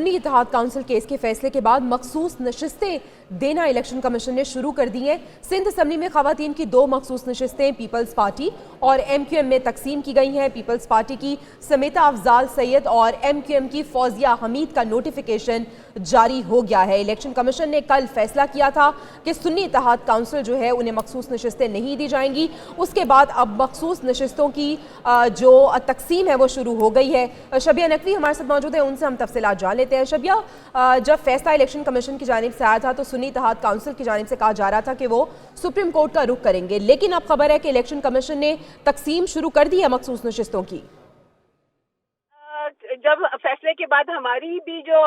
सुन्नी इत्तेहाद council case के फैसले के बाद मखसूस नशिस्तें देना इलेक्शन कमीशन ने शुरू कर दी हैं। सिंध असम्बली में खवातीन की 2 मखसूस नशिस्तें पीपल्स पार्टी और MQM में तकसीम की गई हैं। पीपल्स पार्टी की समेता अफजाल सैयद और MQM की फौजिया हमीद का नोटिफिकेशन जारी हो गया है। इलेक्शन कमीशन ने कल फैसला किया था कि सुन्नी इत्तेहाद काउंसिल जो है उन्हें मखसूस नशिस्तें नहीं दी जाएंगी। उसके बाद अब मखसूस नशिस्तों की जो तकसीम है वो शुरू हो गई है। शबिया नकवी हमारे साथ मौजूद है, उनसे हम तफसीलात जान लेते हैं। शबिया, जब फैसला इलेक्शन कमीशन की जानिब से आया था तो सुन्नी इत्तेहाद काउंसिल की जानिब से कहा जा रहा था कि वो सुप्रीम कोर्ट का रुख करेंगे, लेकिन अब खबर है कि इलेक्शन कमीशन ने तकसीम शुरू कर दी है मखसूस नशिस्तों की। जब फैसले के बाद हमारी भी जो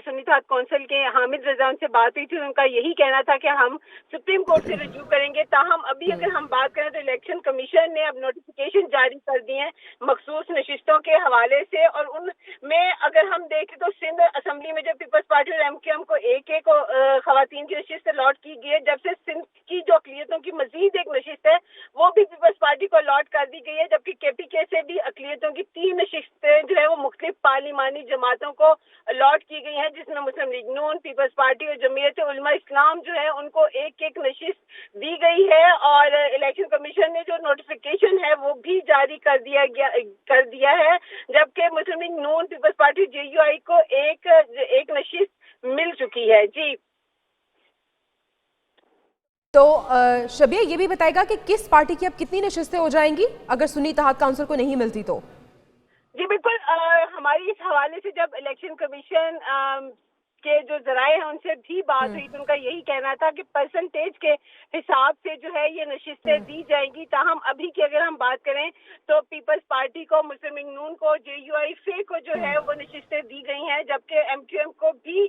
सुन्नी इत्तेहाद काउंसिल के हामिद रजा उनसे बात हुई थी, उनका यही कहना था कि हम सुप्रीम कोर्ट से रिज्यू करेंगे। ताहम अभी अगर हम बात करें तो इलेक्शन कमीशन ने अब नोटिफिकेशन जारी कर दिए हैं मखसूस नशिस्तों के हवाले से, और उनमें अगर हम देखें तो सिंध असम्बली में जब पीपल्स पार्टी और MQM को एक खवातीन की नशिस्त अलॉट की गई है, जब से सिंध की जो अकलियतों की मजीद एक नशिस्त है वो भी पीपल्स पार्टी को अलॉट कर दी गई है, जबकि KPK से भी अकलियतों की 3 नशिस्तें जो है वो मुख्तलिफ पार्लिमानी जमातों को अलॉट की गई हैं, जिसमें मुस्लिम लीग नून, पीपल्स पार्टी और जमीयत उलमा इस्लाम जो है उनको एक नशिस्त दी गई है। और इलेक्शन कमीशन ने जो नोटिफिकेशन है वो भी जारी कर दिया है, जबकि मुस्लिम लीग नून, पीपल्स पार्टी, JUI को एक नशिस्त मिल चुकी है। जी तो शबिया ये भी बताएगा कि किस पार्टी की अब कितनी नशिस्तें हो जाएंगी अगर सुन्नी इत्तेहाद काउंसिल को नहीं मिलती तो? जी बिल्कुल, हमारी इस हवाले से जब इलेक्शन कमीशन के जो जराए हैं उनसे भी बात हुई तो उनका यही कहना था कि परसेंटेज के हिसाब से जो है ये नशिस्तें दी जाएंगी। ताहम अभी की अगर हम बात करें तो पीपल्स पार्टी को, मुस्लिम लीग नून को, JUI फे को जो है वो नशिस्तें दी गई हैं, जबकि MQM को भी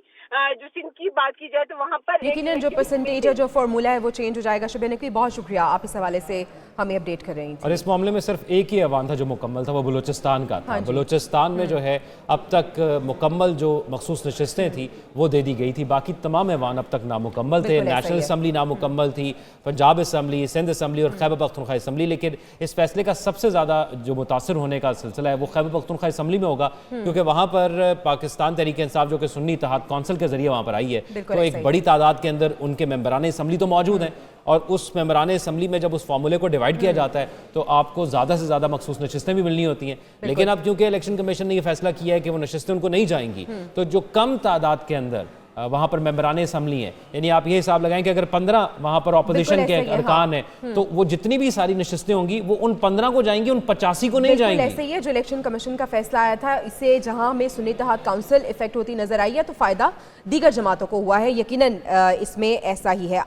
जो सिंध की बात की जाए तो वहाँ पर लेकिन जो परसेंटेज है, जो फॉर्मूला है वो चेंज हो जाएगा। शबिया नकवी बहुत शुक्रिया, आप इस हवाले से हमें अपडेट कर रही थी। और इस मामले में सिर्फ एक ही अवान था जो मुकम्मल था, वो बलूचिस्तान का था। हाँ, बलूचिस्तान में जो है अब तक मुकम्मल जो मखसूस नशिस्तें थी वो दे दी गई थी, बाकी तमाम अवान अब तक नामुकम्मल थे। नेशनल असम्बली नामुकम्मल थी, पंजाब असम्बली, सिंध असम्बली और खैबर पख्तूनख्वा असम्बली। लेकिन इस फैसले का सबसे ज़्यादा जो मुतासर होने का सिलसिला है वो खैबर पख्तूनख्वा असम्बली में होगा, क्योंकि वहाँ पर पाकिस्तान तहरीक इंसाफ जो कि सुन्नी इत्तेहाद काउंसिल के जरिए वहाँ पर आई है, तो एक बड़ी तादाद के अंदर उनके मेंबरान असम्बली तो मौजूद हैं, और उस मेंबरान असम्बली में जब उस फार्मूले को डिवाइड किया जाता है तो आपको ज़्यादा से ज़्यादा मखसूस नशिस्तें भी मिलनी होती हैं। लेकिन अब क्योंकि इलेक्शन कमीशन ने यह फैसला किया है कि वो नशिस्तें उनको नहीं जाएंगी, तो जो कम तादाद के अंदर वहाँ पर मेंबरान असम्बली हैं, यानी आप ये हिसाब लगाएं कि अगर 15 वहाँ पर ऑपोजिशन के अरकान हैं तो वो जितनी भी सारी नशिस्तें होंगी वो उन 15 को जाएंगी, उन 85 को नहीं जाएंगी। ऐसे ही है, जो इलेक्शन कमीशन का फैसला आया था इससे जहाँ में सुन्नी इत्तेहाद काउंसिल इफेक्ट होती नजर आई है तो फायदा दीगर जमातों को हुआ है, यकीनन इसमें ऐसा ही है।